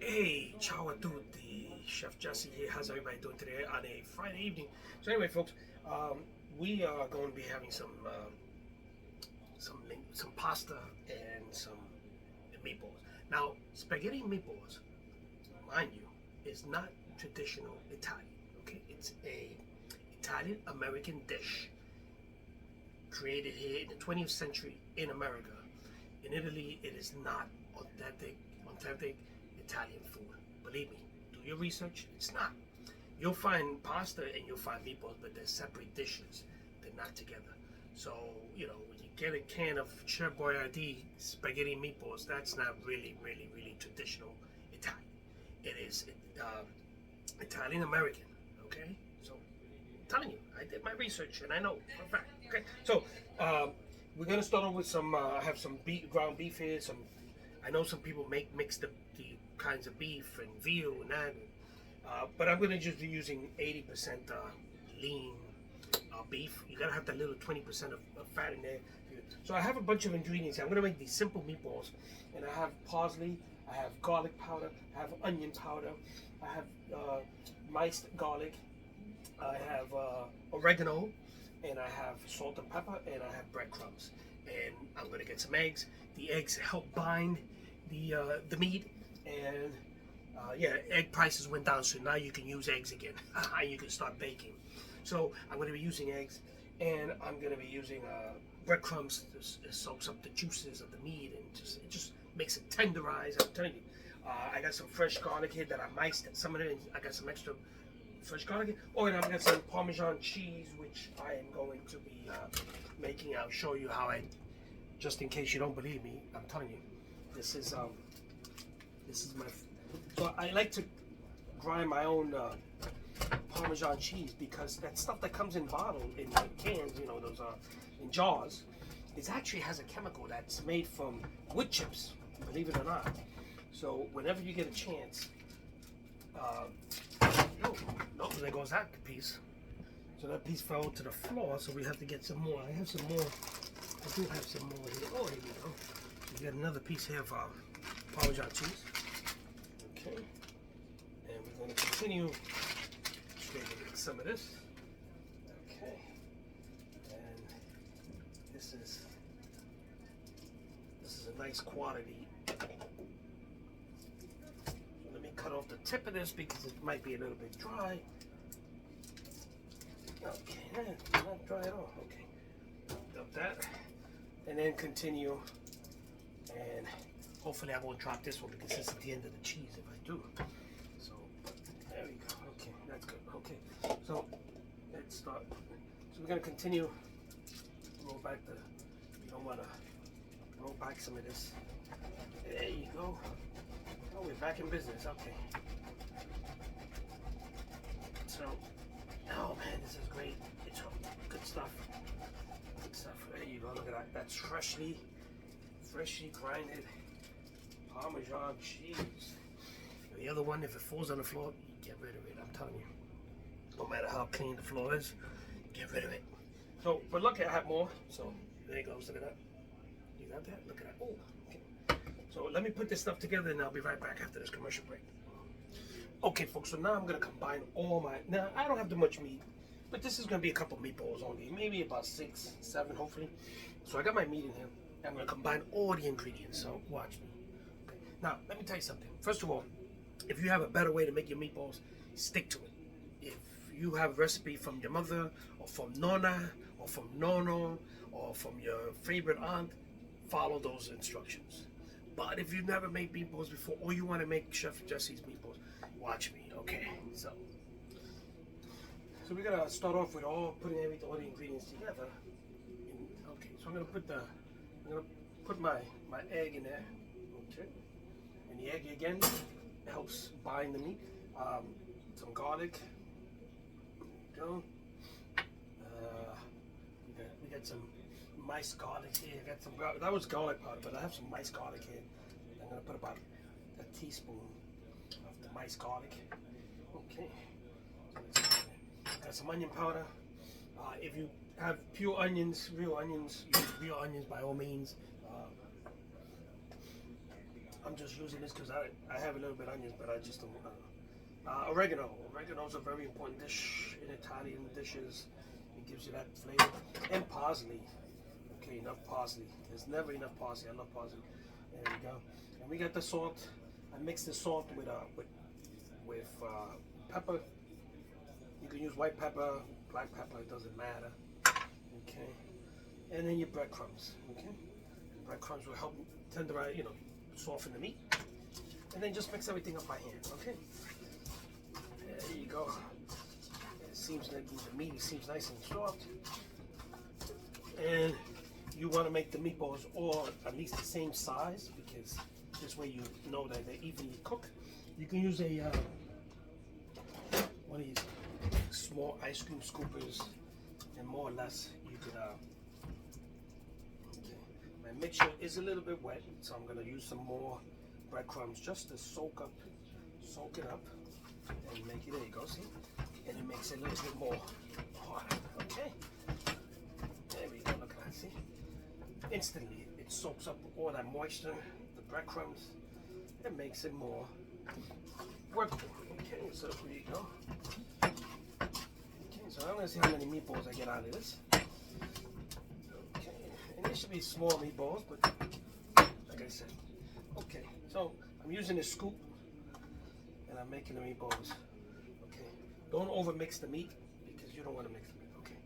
Hey, ciao a tutti. Chef Jesse here. How's everybody doing today on a Friday evening? So anyway, folks, we are going to be having some pasta and some meatballs. Now, spaghetti meatballs, mind you, is not traditional Italian. Okay, it's a Italian American dish created here in the 20th century in America. In Italy, it is not authentic Italian food. Believe me, do your research. It's not. You'll find pasta and you'll find meatballs, but they're separate dishes. They're not together. So, when you get a can of Chef Boyardee spaghetti meatballs, that's not really traditional Italian. It is Italian American, okay? So, I'm telling you, I did my research and I know for a fact, okay? So, we're gonna start off with some. I have some ground beef here. I know some people mix the kinds of beef and veal and that, but I'm gonna just be using 80% lean beef. You gotta have that little 20% of fat in there. So I have a bunch of ingredients. I'm gonna make these simple meatballs, and I have parsley, I have garlic powder, I have onion powder, I have miced garlic, I have oregano, and I have salt and pepper, and I have breadcrumbs. And I'm gonna get some eggs. The eggs help bind the meat, and egg prices went down, so now you can use eggs again. You can start baking. So I'm gonna be using eggs, and I'm gonna be using breadcrumbs to soaks up the juices of the meat, and it just makes it tenderize. I'm telling you. I got some fresh garlic here that I miced some of it. I got some extra fresh garlic. Oh, and I've got some Parmesan cheese, which I am going to be making. I'll show you how just in case you don't believe me, I'm telling you, this is my. So I like to grind my own Parmesan cheese, because that stuff that comes in cans, those in jars, it actually has a chemical that's made from wood chips, believe it or not. So whenever you get a chance, no, there goes that piece. So that piece fell to the floor, so we have to get some more. I have some more. I do have some more here. Oh, here we go. So we got another piece here of Parmesan cheese. Okay. And we're going to continue straightening some of this. Okay. And this is a nice quantity. Let me cut off the tip of this because it might be a little bit dry. Okay, not dry at all. Okay, dump that, and then continue. And hopefully I won't drop this one, because this is the end of the cheese if I do. So there we go. Okay, that's good. Okay, so let's start. So we're gonna continue. Roll back you don't wanna roll back some of this. There you go. Oh, we're back in business. Okay. So, oh man, this is great. It's good stuff. Good stuff. There you go. Look at that. That's freshly grinded Parmesan cheese. And the other one, if it falls on the floor, get rid of it. I'm telling you. No matter how clean the floor is, get rid of it. So, but look, I have more. So, there you go. Look at that. You got that? Look at that. Oh, okay. So let me put this stuff together, and I'll be right back after this commercial break. Okay, folks, so now I'm going to combine now I don't have too much meat, but this is going to be a couple meatballs only, maybe about 6, 7, hopefully. So I got my meat in here. I'm going to combine all the ingredients, so watch me. Okay. Now, let me tell you something. First of all, if you have a better way to make your meatballs, stick to it. If you have a recipe from your mother, or from Nonna, or from Nono, or from your favorite aunt, follow those instructions. But if you've never made meatballs before, or you want to make Chef Jesse's meatballs, watch me, okay? So we're gonna start off with putting all the ingredients together. Okay, so I'm gonna put my egg in there. Okay, and the egg again helps bind the meat. Some garlic. There you go. We got some mice garlic here. I got some that was garlic powder, but I have some mice garlic here. I'm gonna put about a teaspoon of the mice garlic. Okay. Got some onion powder. If you have pure onions, real onions, use real onions by all means. I'm just using this because I have a little bit of onions, but I just don't. Oregano. Oregano's a very important dish in Italian dishes. It gives you that flavor. And parsley. Okay, enough parsley. There's never enough parsley. I love parsley. There we go. And we got the salt. I mix the salt with pepper. You can use white pepper, black pepper. It doesn't matter. Okay. And then your breadcrumbs. Okay. Breadcrumbs will help tenderize, soften the meat. And then just mix everything up by hand. Okay. There you go. It seems like the meat seems nice and soft. And you want to make the meatballs all at least the same size, because this way you know that they're evenly cooked. You can use a one of these small ice cream scoopers, and more or less you could. Okay. My mixture is a little bit wet, so I'm going to use some more breadcrumbs just to soak it up. And make it, there you go, see? And it makes it a little bit more hard. Okay. There we go, look at that, see? Instantly, it soaks up all that moisture, the breadcrumbs. It makes it more workable. Okay, so here you go. Okay, so I'm gonna see how many meatballs I get out of this. Okay, and these should be small meatballs, but like I said. Okay, so I'm using a scoop. And I'm making the meatballs. Okay. Don't over mix the meat, because you don't want to mix the meat. Okay.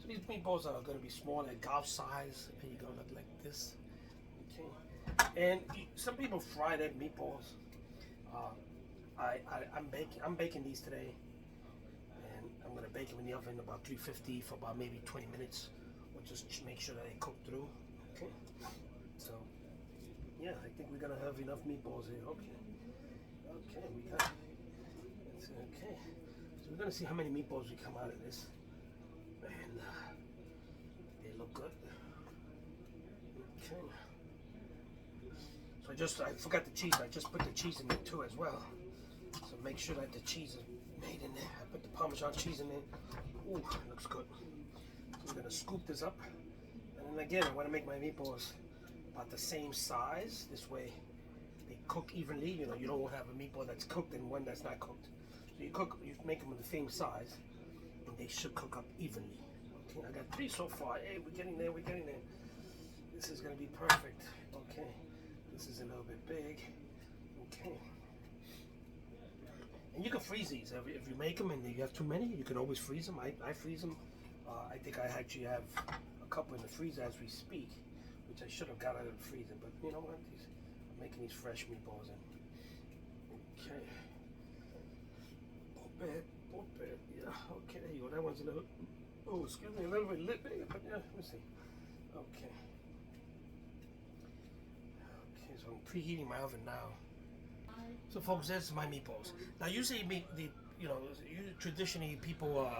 So these meatballs are going to be small, like golf size. And you're going to look like this. Okay. And some people fry their meatballs. I'm baking these today, and I'm going to bake them in the oven about 350 for about maybe 20 minutes. We'll just make sure that they cook through. Okay. So yeah, I think we're going to have enough meatballs here. Okay. Okay, we got it. Okay. So we're gonna see how many meatballs we come out of this. And they look good. Okay. So I forgot the cheese. I just put the cheese in there too as well. So make sure that the cheese is made in there. I put the Parmesan cheese in there. Ooh, it looks good. So we're gonna scoop this up. And then again, I wanna make my meatballs about the same size. This way they cook evenly. You don't have a meatball that's cooked and one that's not cooked. So you make them the same size, and they should cook up evenly. Okay, I got 3 so far. Hey, we're getting there. This is gonna be perfect. Okay, this is a little bit big. Okay, and you can freeze these if you make them and you have too many. You can always freeze them. I freeze them. I think I actually have a couple in the freezer as we speak, which I should have got out of the freezer. But you know what? Making these fresh meatballs in. Okay. Pop it. Yeah, okay, there you go. That one's a little, oh, excuse me, a little bit bigger, but yeah, let's see. Okay. Okay, so I'm preheating my oven now. So folks, there's my meatballs. Now usually traditionally people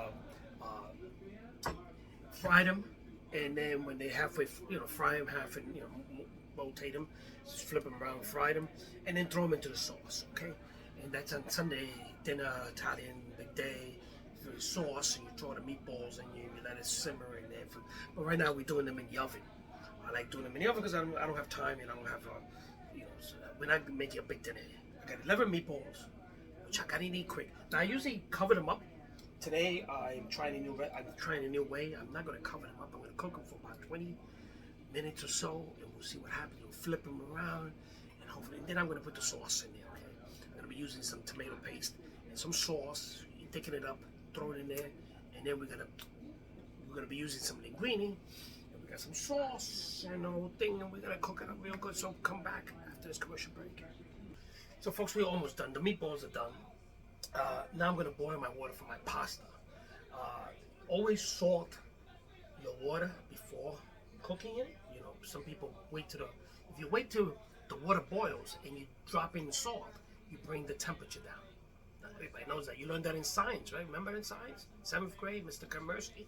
fry them, and then when they halfway, fry them half and rotate them, just flip them around, fry them, and then throw them into the sauce. Okay, and that's on Sunday dinner, Italian big day. For the sauce, and you throw the meatballs and you let it simmer in there. But right now we're doing them in the oven. I like doing them in the oven because I don't have time and I don't have so we're not making a big dinner. I got 11 meatballs, which I gotta eat quick. Now I usually cover them up. Today I'm trying a new way. I'm not gonna cover them up. I'm gonna cook them for about 20 minutes or so, and we'll see what happens. We'll flip them around, and hopefully, and then I'm gonna put the sauce in there. Okay, I'm gonna be using some tomato paste and some sauce. You thicken it up, throw it in there, and then we're gonna be using some linguine. And we got some sauce and the whole thing, and we're gonna cook it up real good. So come back after this commercial break. So folks, we're almost done. The meatballs are done. Now I'm gonna boil my water for my pasta. Always salt your water before cooking it. Some people wait if you wait till the water boils and you drop in the salt, you bring the temperature down. Now, everybody knows that. You learned that in science, right? Remember in science? 7th grade, Mr. Komersky.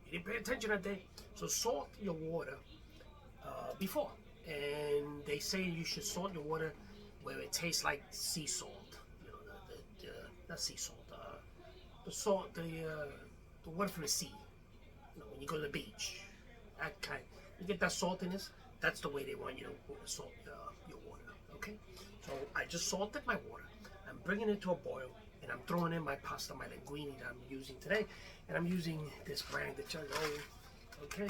You didn't pay attention that day. So salt your water before. And they say you should salt your water where it tastes like sea salt. Not sea salt. The salt, the water from the sea. When you go to the beach. That kind. You get that saltiness. That's the way they want you to salt your water. Okay, so I just salted my water. I'm bringing it to a boil, and I'm throwing in my pasta, my linguine that I'm using today, and I'm using this brand that you know. Okay,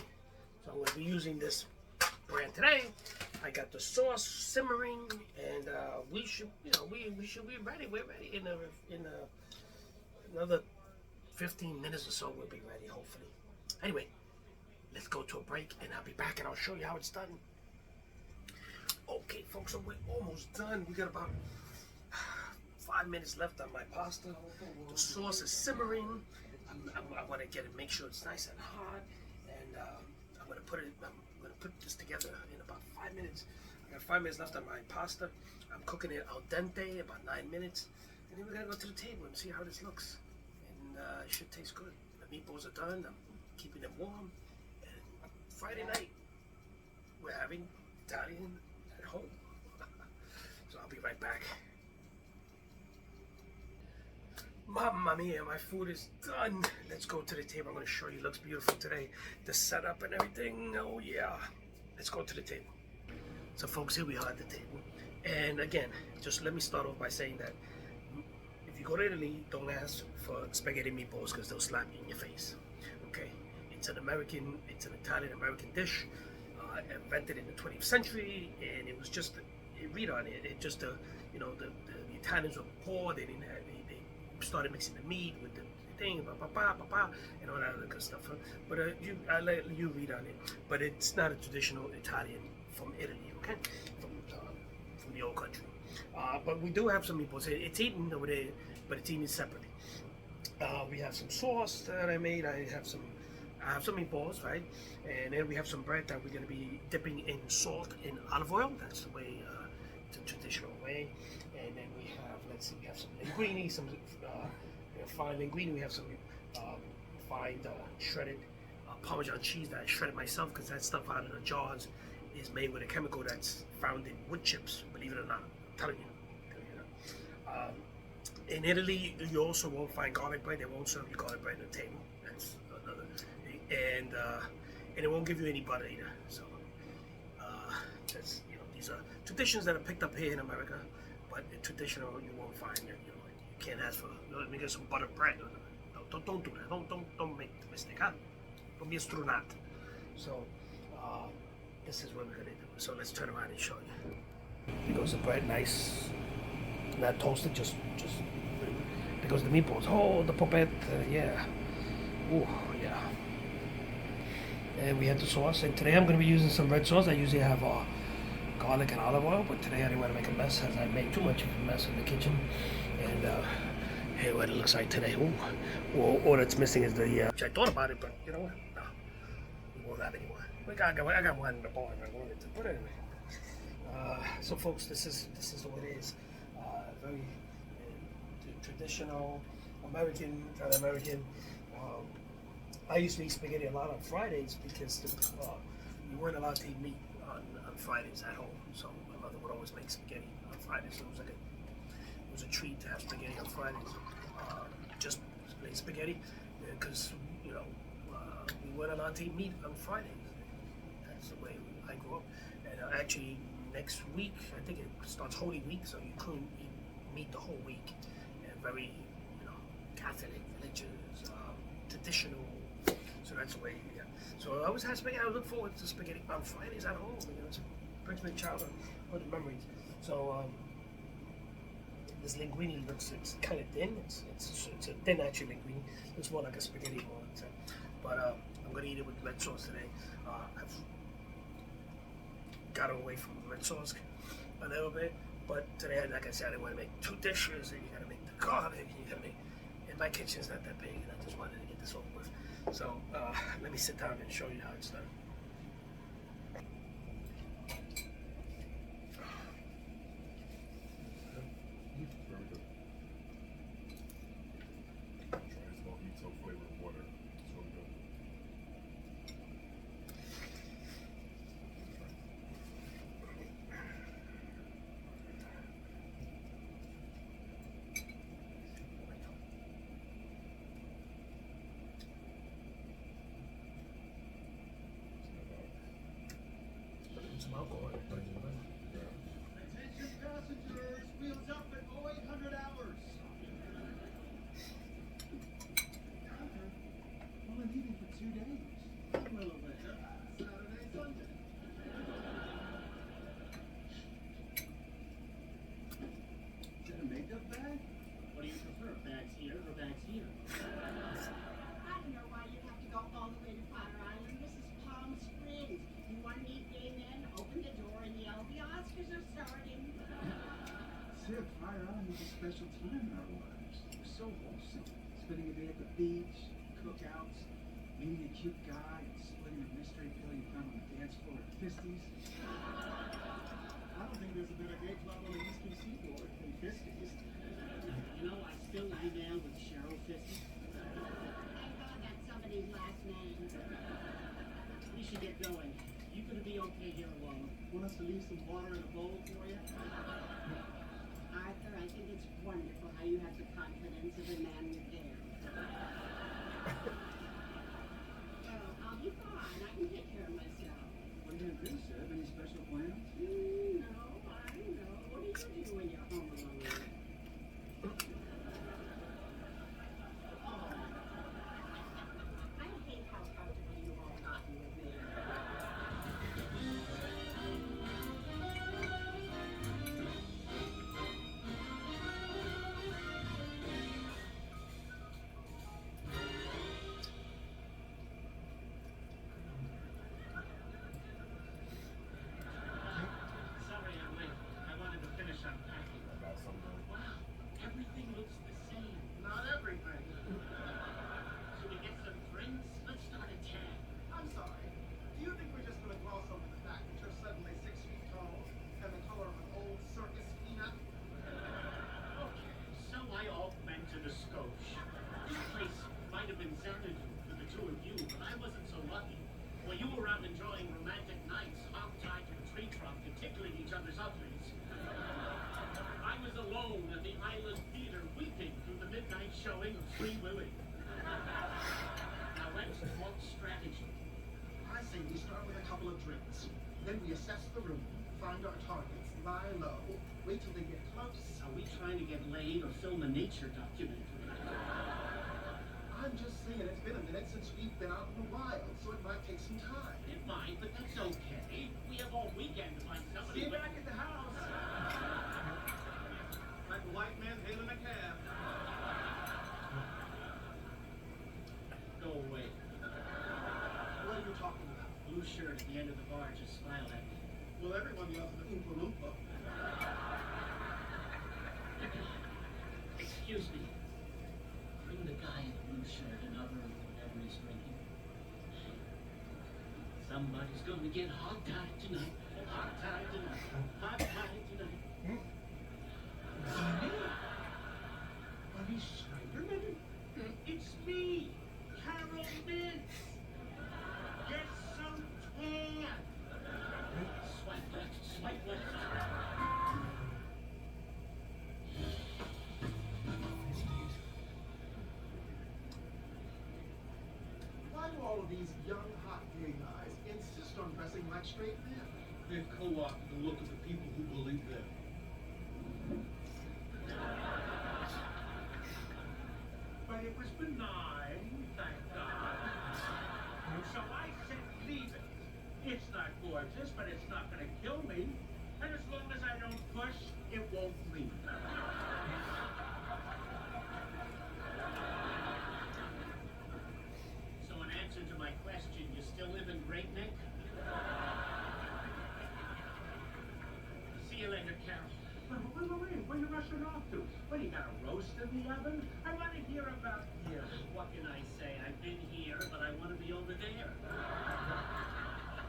so I'm going to be using this brand today. I got the sauce simmering, and we should, we should be ready. We're ready in another 15 minutes or so. We'll be ready, hopefully. Anyway, let's go to a break, and I'll be back, and I'll show you how it's done. Okay, folks, so we're almost done. We got about 5 minutes left on my pasta. The sauce is simmering. I want to get it, make sure it's nice and hot, and I'm gonna put this together in about 5 minutes. I got 5 minutes left on my pasta. I'm cooking it al dente, about 9 minutes, and then we're gonna go to the table and see how this looks. And it should taste good. The meatballs are done. I'm keeping them warm. And Friday night, we're having Italian at home. So I'll be right back. Mamma mia, my food is done. Let's go to the table. I'm going to show you. It looks beautiful today. The setup and everything. Oh, yeah. Let's go to the table. So, folks, here we are at the table. And again, just let me start off by saying that if you go to Italy, don't ask for spaghetti meatballs because they'll slap you in your face. Okay? It's an Italian-American dish. Invented in the 20th century, and it was just, read on it, the Italians were poor. They didn't have, they started mixing the meat with the thing, and all that other good stuff. But I let you read on it. But it's not a traditional Italian from Italy, okay? From the old country. But we do have some meatballs. It's eaten over there, but it's eaten separately. We have some sauce that I made. I have some meatballs, right? And then we have some bread that we're going to be dipping in salt and olive oil. That's the way, the traditional way. And then we have some linguine, some fine linguine. We have some fine shredded Parmesan cheese that I shredded myself, because that stuff out of the jars is made with a chemical that's found in wood chips, believe it or not. I'm telling you. In Italy, you also won't find garlic bread. They won't serve you garlic bread at the table. That's another. And it won't give you any butter either. So that's, these are traditions that are picked up here in America, but traditional you won't find. You can't ask for, let me get some butter bread. No, don't do that. Don't make the mistake. Huh? Don't be a strunat. So this is what we're gonna do. So let's turn around and show you. Here goes the bread, nice, not toasted, just. There goes the meatballs. Oh, the popette, yeah. Oh, yeah. And we had the sauce, and today I'm going to be using some red sauce. I usually have garlic and olive oil, but today I didn't want to make a mess, as I made too much of a mess in the kitchen. And here what it looks like today. Ooh. All that's missing is the, which I thought about it, but you know what? No, we won't have any more. I got one in the bar if I wanted to, but anyway. So folks, this is what it is. Very traditional American. I used to eat spaghetti a lot on Fridays because we weren't allowed to eat meat on Fridays at home. So my mother would always make spaghetti on Fridays. So it was a treat to have spaghetti on Fridays. Just plain spaghetti, because we weren't allowed to eat meat on Fridays. That's the way I grew up. And actually, next week, I think it starts Holy Week, so you couldn't eat meat the whole week. And very, Catholic, religious, traditional. So that's the way, yeah. So I always had spaghetti. I look forward to spaghetti on Fridays at home. It brings me childhood memories. So this linguine it's kind of thin. It's a thin actually linguine. It's more like a spaghetti ball. But I'm gonna eat it with red sauce today. I've got away from red sauce a little bit, but today, like I said, I didn't want to make 2 dishes, and you gotta make the garlic, and you gotta make. And my kitchen's not that big, and I just wanted to get this over with. So let me sit down and show you how it's done. Some alcohol. pickup bag? What do you prefer, bags here or bags here? I don't know why you have to go all the way to Fire Island. This is Palm Springs. You want to meet gay men? Open the door and yell, the Oscars are starting. Sid, Fire Island is a special time in our lives. We're so wholesome. Spending a day at the beach, cookouts, meeting a cute guy, and splitting a mystery pill you found on the dance floor at Fisties. I don't think there's a better gay club on the Eastern Seaboard than Fisties. You know, I still email with Cheryl Fisty. Thank God that's somebody's last name. We should get going. You gonna be okay here alone? Want us to leave some water in a bowl for you? Arthur, I think it's wonderful how you have the confidence of a man with hair. Oh, I'll be fine. I can take care of myself. What are you gonna do, Sid? Any special plans? No, I don't know. What do you do when you're home alone? I hate how comfortable you all gotten with me. Sorry I'm late. I wanted to finish unpacking. Wow, everything looks the same. Not everything. Should we get some drinks? Let's start a tab. I'm sorry. Do you think we're just going to gloss over the fact that you're suddenly 6 feet tall and the color of an old circus peanut? Okay, so I augmented a skosh. This place might have been Xanadu for the two of you, but I wasn't so lucky. While you were out enjoying romantic nights, hog-tied to a tree trunk and tickling each other's uglies, I was alone at the Island Theater weeping through the midnight showing of Free Willy. Now let's talk strategy. I say we start with a couple of drinks. Then we assess the room, find our targets, lie low, wait till they get close. Are we trying to get laid or film a nature documentary? I'm just saying it's been a minute since we've been out in the wild, so it might take some time. It might, but that's okay. We have all weekend to find somebody. See you back at the house. Like a white man hailing a cab. Go away. What are you talking about? Blue shirt at the end of the bar just smiled at me. Well, everyone loves the Oompa Loompa. Excuse me. Bring the guy in the blue shirt another of whatever he's drinking. Somebody's gonna get hog-tied tonight. Hog-tied tonight. Hog-tied tonight. Buddy Schneiderman? It's me, Carol Mintz. Get some tan. Swipe left, swipe left. Why do all of these young, hot gay guys insist on dressing like straight men? They've co-opted the look of the people who believe them. But it was benign, thank God. So I said, leave it. It's not gorgeous, but it's not going to kill me. And as long as I don't push, it won't leave. So in answer to my question, you still live in Great Neck? See you later, Carol. Wait, where you rushing off to? What, you got a roast in the oven? I want to hear about you. What can I say? I've been here, but I want to be over there.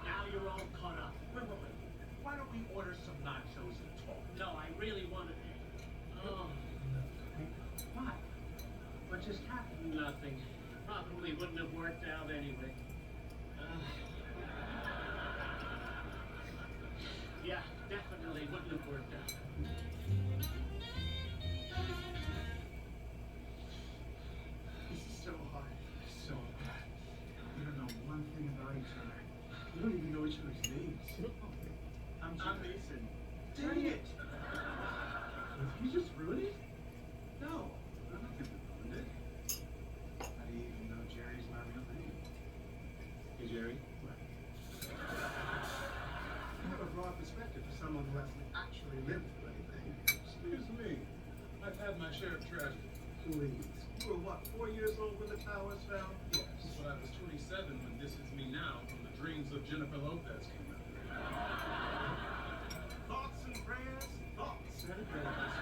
Now you're all caught up. Wait. Why don't we order some nachos and talk? No, I really want to. Oh, What? What just happened? nothing. Probably wouldn't have worked out anyway. Yeah, definitely wouldn't have worked out. This is so hard. So bad. We don't know one thing about each other. We don't even know each other's names. I'm Mason. Dang it! Did you just ruin it? No. I don't think we ruined it. How do you even know Jerry's my real name? Hey, Jerry. What? You have a broad perspective for someone who hasn't actually lived through anything. Excuse me. I've had my share of tragedy. Please. You were what, 4 years old when the towers fell? Yes, but I was 27 when This Is Me Now from the Dreams of Jennifer Lopez came out. Thoughts and prayers, thoughts and prayers.